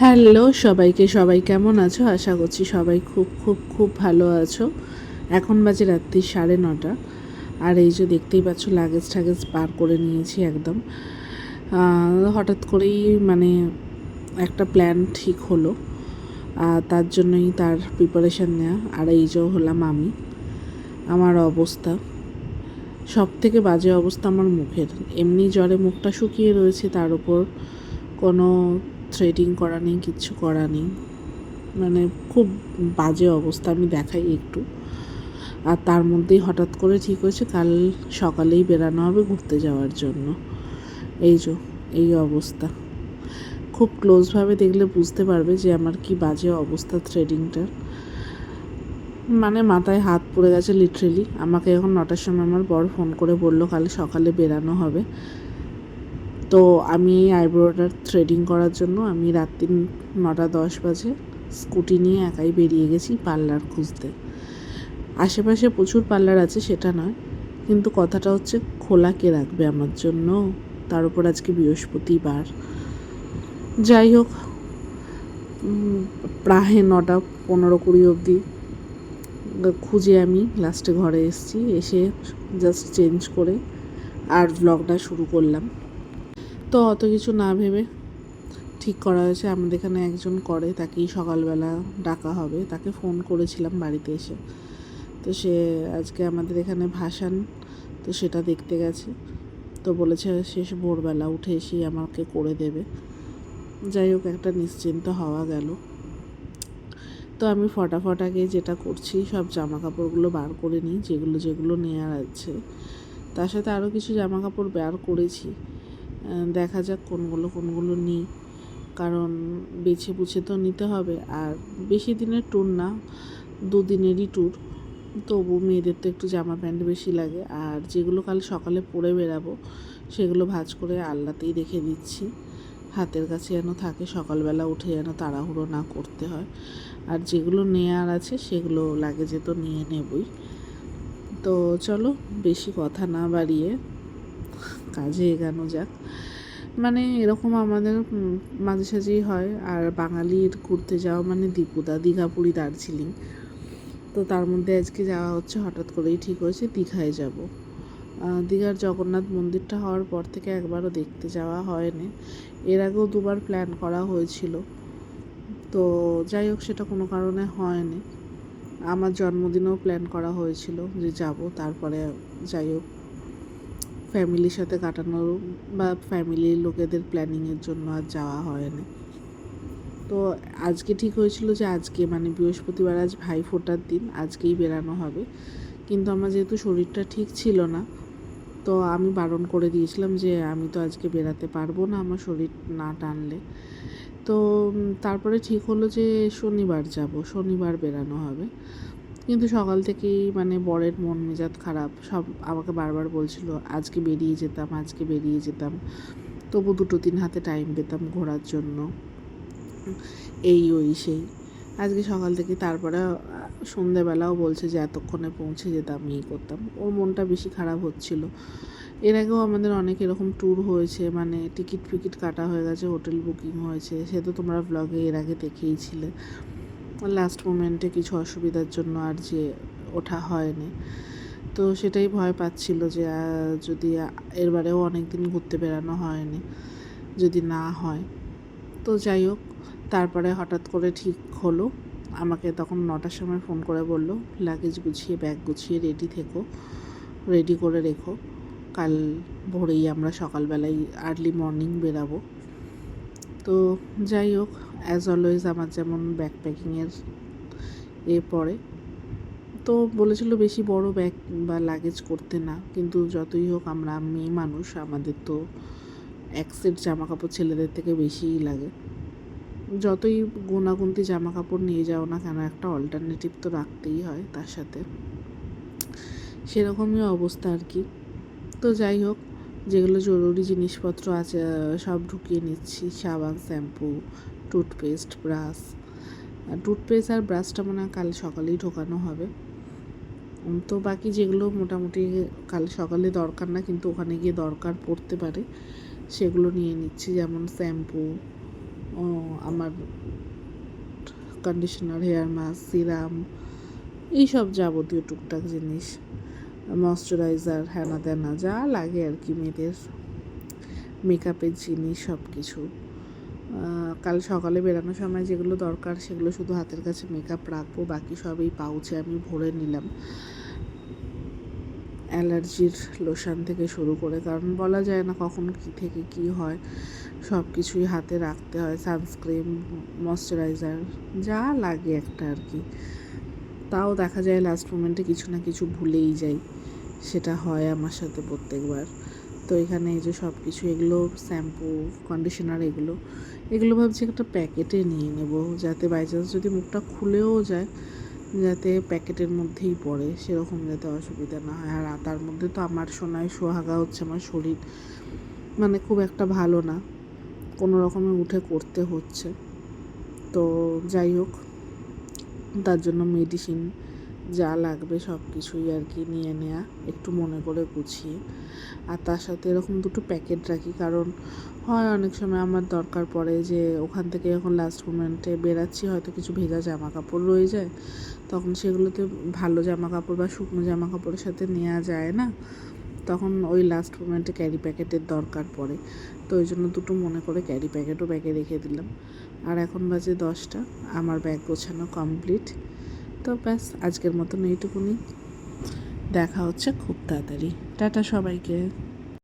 Hello সবাইকে, সবাই কেমন আছো? আশা করছি সবাই খুব খুব খুব ভালো আছো। এখন বাজে রাত্রি 9:30। আর এই যে দেখতেই পাচ্ছ, লাগেজ ঠাগেজ বার করে নিয়েছি একদম। হঠাৎ করেই মানে একটা প্ল্যান ঠিক হলো, তার জন্যই তার প্রিপারেশান নেওয়া। আর এই যে হলাম আমি। আমার অবস্থা সব থেকে বাজে অবস্থা আমার মুখের। এমনি জ্বরে মুখটা শুকিয়ে রয়েছে, তার উপর কোনো থ্রেডিং করা নেই, কিচ্ছু করা নেই। মানে খুব বাজে অবস্থা, আমি দেখাই একটু। আর তার মধ্যেই হঠাৎ করে ঠিক হয়েছে কাল সকালেই বেরানো হবে ঘুরতে যাওয়ার জন্য। এই যে এই অবস্থা, খুব ক্লোজভাবে দেখলে বুঝতে পারবে যে আমার কি বাজে অবস্থা থ্রেডিংটার। মানে মাথায় হাত পড়ে গেছে লিটারেলি। আমাকে এখন 9টার সময় আমার বর ফোন করে বললো কাল সকালে বেরানো হবে। তো আমি এই আইব্রোটার থ্রেডিং করার জন্য আমি রাত্রি 9:10 বাজে স্কুটি নিয়ে একাই বেরিয়ে গেছি পার্লার খুঁজতে। আশেপাশে প্রচুর পার্লার আছে, সেটা নয়, কিন্তু কথাটা হচ্ছে খোলা কে রাখবে আমার জন্য? তার উপর আজকে বৃহস্পতিবার। যাই হোক, প্রায় 9:15-20 অবধি খুঁজে আমি লাস্টে ঘরে এসেছি। এসে জাস্ট চেঞ্জ করে আর ব্লগটা শুরু করলাম। তো অত কিছু না ভেবে ঠিক করা হয়েছে, আমাদের এখানে একজন করে, তাকেই সকালবেলা ডাকা হবে। তাকে ফোন করেছিলাম বাড়িতে এসে। তো সে আজকে আমাদের এখানে ভাসান, তো সেটা দেখতে গেছে। তো বলেছে শেষ ভোরবেলা উঠে এসেই আমাকে করে দেবে। যাই হোক, একটা নিশ্চিন্ত হওয়া গেল। তো আমি ফটাফট আগে যেটা করছি, সব জামা কাপড়গুলো বার করে নিই, যেগুলো যেগুলো নেওয়ার আছে। তার সাথে আরও কিছু জামা কাপড় বার করেছি, দেখা যাক কোনগুলো কোনগুলো নিই। কারণ বেছে বুছে তো নিতে হবে। আর বেশি দিনের ট্যুর না, 2 দিনেরই ট্যুর। তবু মেয়েদের তো একটু জামা প্যান্ট বেশি লাগে। আর যেগুলো কাল সকালে পরে বেরাবো সেগুলো ভাঁজ করে আলনাতেই রেখে দিচ্ছি, হাতের কাছে যেন থাকে, সকালবেলা উঠে যেন তাড়াহুড়ো না করতে হয়। আর যেগুলো নেওয়ার আছে সেগুলো লাগেজে তো নিয়ে নেবই। তো চলো বেশি কথা না বাড়িয়ে কাজে এগানো যাক। মানে এরকম আমাদের মাঝে সাঝেই হয়। আর বাঙালির ঘুরতে যাওয়া মানে দীঘা, পুরী, দার্জিলিং। তো তার মধ্যে আজকে যাওয়া হচ্ছে, হঠাৎ করেই ঠিক হয়েছে দীঘায় যাব। দীঘার জগন্নাথ মন্দিরটা হওয়ার পর থেকে একবারও দেখতে যাওয়া হয়নি। এর আগেও 2বার প্ল্যান করা হয়েছিল, তো যাই হোক সেটা কোনো কারণে হয়নি। আমার জন্মদিনেও প্ল্যান করা হয়েছিল যে যাব, তারপরে যাই হোক ফ্যামিলির সাথে কাটানোর বা ফ্যামিলির লোকেদের প্ল্যানিংয়ের জন্য আর যাওয়া হয়নি। তো আজকে ঠিক হয়েছিল যে আজকে মানে বৃহস্পতিবার, আজ ভাইফোঁটার দিন, আজকেই বেরানো হবে। কিন্তু আমার যেহেতু শরীরটা ঠিক ছিল না, তো আমি বারণ করে দিয়েছিলাম যে আমি তো আজকে বেরাতে পারবো না আমার শরীর না টানলে। তো তারপরে ঠিক হলো যে শনিবার যাব, শনিবার বেরানো হবে। কিন্তু সকাল থেকেই মানে বরের মন মেজাজ খারাপ, সব আমাকে বারবার বলছিল আজকে বেরিয়ে যেতাম, আজকে বেরিয়ে যেতাম, তবু 2-3 হাতে টাইম পেতাম ঘোরার জন্য, এই ওই সেই। আজকে সকাল থেকে তারপরে সন্ধেবেলাও বলছে যে এতক্ষণে পৌঁছে যেতাম, এই করতাম। ওর মনটা বেশি খারাপ হচ্ছিল। এর আগেও আমাদের অনেক এরকম ট্যুর হয়েছে, মানে টিকিট ফিকিট কাটা হয়ে গেছে, হোটেল বুকিং হয়েছে, সে তো তোমরা ব্লগে এর আগে দেখেইছিলে। লাস্ট মোমেন্টে কিছু অসুবিধার জন্য আর যে ওঠা হয়নি। তো সেটাই ভয় পাচ্ছিল যে যদি এরবারেও অনেক দিন ঘুরতে বেরানো হয়নি, যদি না হয়। তো যাই হোক, তারপরে হঠাৎ করে ঠিক হলো। আমাকে তখন 9টার সময় ফোন করে বলল লাগেজ গুছিয়ে ব্যাগ গুছিয়ে রেডি থেকো, রেডি করে রেখো, কাল ভোরেই আমরা সকালবেলায় আর্লি মর্নিং বেরাবো। তো যাই হোক, অ্যাজ অলওয়েজ আমার যেমন ব্যাকপ্যাকিংয়ের পড়ে, তো বলেছিল বেশি বড় ব্যাগ বা লাগেজ করতে না। কিন্তু যতই হোক আমরা মেয়ে মানুষ, আমাদের তো এক সেট জামা কাপড় ছেলেদের থেকে বেশিই লাগে। যতই গুণাগুন্তি জামা কাপড় নিয়ে যাও না কেন, একটা অল্টারনেটিভ তো রাখতেই হয় তার সাথে, সেরকমই অবস্থা আর কি। তো যাই হোক, যেগুলো জরুরি জিনিসপত্র আছে সব ঢুকিয়ে নিচ্ছি, সাবান, শ্যাম্পু, টুথপেস্ট, ব্রাশ। টুথপেস্ট আর ব্রাশটা মনে হয় কাল সকালেই ঢোকানো হবে। তো বাকি যেগুলো মোটামুটি কাল সকালে দরকার না কিন্তু ওখানে গিয়ে দরকার পড়তে পারে, সেগুলো নিয়ে নিচ্ছি, যেমন শ্যাম্পু, আমার কন্ডিশনার, হেয়ার মাস্ক, সিরাম, এইসব যাবতীয় টুকটাক জিনিস, ময়শ্চারাইজার, হ্যানা ত্যানা যা লাগে আর কি মেয়েদের মেকআপের জিনিস সব কিছু। কাল সকালে বেরানোর সময় যেগুলো দরকার সেগুলো শুধু হাতের কাছে মেকআপ রাখবো, বাকি সব এই পাউচে আমি ভরে নিলাম। অ্যালার্জির লোশন থেকে শুরু করে, কারণ বলা যায় না কখন কী থেকে কী হয়, সব কিছুই হাতে রাখতে হয়। সানস্ক্রিন, ময়শ্চারাইজার যা লাগে একটা আর কি। তাও দেখা যায় লাস্ট মোমেন্টে কিছু না কিছু ভুলেই যাই, সেটা হয় আমার সাথে প্রত্যেকবার। তো এখানে এই যে সব কিছু, এগুলো শ্যাম্পু, কন্ডিশনার, এগুলো ভাবছি একটা প্যাকেটে নিয়ে নেব, যাতে বাই চান্স যদি মুখটা খুলেও যায় যাতে প্যাকেটের মধ্যেই পড়ে, সেরকম যাতে অসুবিধা না হয়। আর তার মধ্যে তো আমার সোহাগা হচ্ছে, আমার শরীর মানে খুব একটা ভালো না, কোনো রকমে উঠে করতে হচ্ছে। তো যাই হোক, তার জন্য মেডিসিন যা লাগবে সব কিছুই আর কি নিয়ে নেওয়া, একটু মনে করে গুছিয়ে। আর তার সাথে এরকম দুটো প্যাকেট রাখি, কারণ হয় অনেক সময় আমার দরকার পড়ে যে ওখান থেকে যখন লাস্ট মোমেন্টে বেরাচ্ছি হয়তো কিছু ভেজা জামা কাপড় রয়ে যায়, তখন সেগুলোতে ভালো জামা কাপড় বা শুকনো জামা কাপড়ের সাথে নেওয়া যায় না, তখন ওই লাস্ট মোমেন্টে ক্যারি প্যাকেটের দরকার পড়ে। তো ওই জন্য দুটো মনে করে ক্যারি প্যাকেটও ব্যাগে রেখে দিলাম। আর এখন বাজে 10টা, আমার ব্যাগ গোছানো কমপ্লিট। তো ব্যাস আজকের মতন এইটুকুনি, দেখা হচ্ছে খুব তাড়াতাড়ি। টাটা সবাইকে।